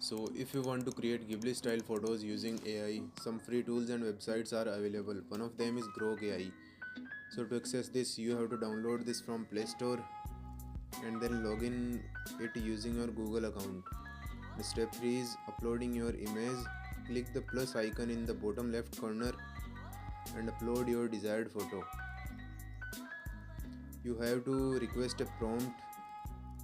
So if you want to create ghibli style photos using AI, some free tools and websites are available. One of them is grok AI. So to access this, you have to download this from Play Store and then log in it using your Google account. The step 3 is uploading your image. Click the plus icon in the bottom left corner and upload your desired photo. You have to request a prompt.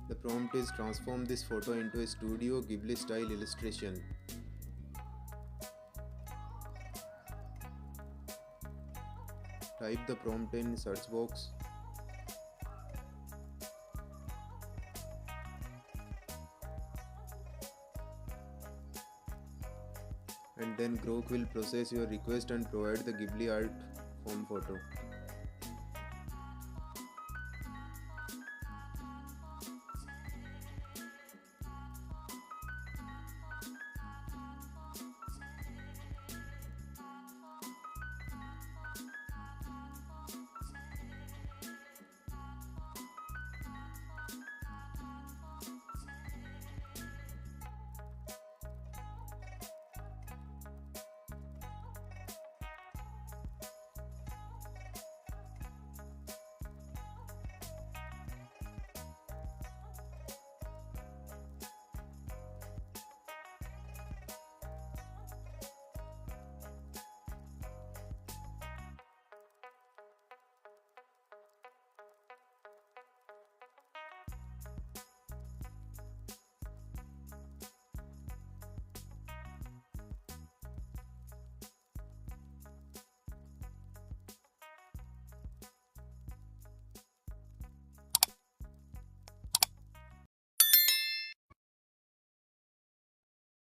The prompt is transform this photo into a Studio Ghibli style illustration. Type the prompt in search box. And then Grok will process your request and provide the Ghibli art form photo.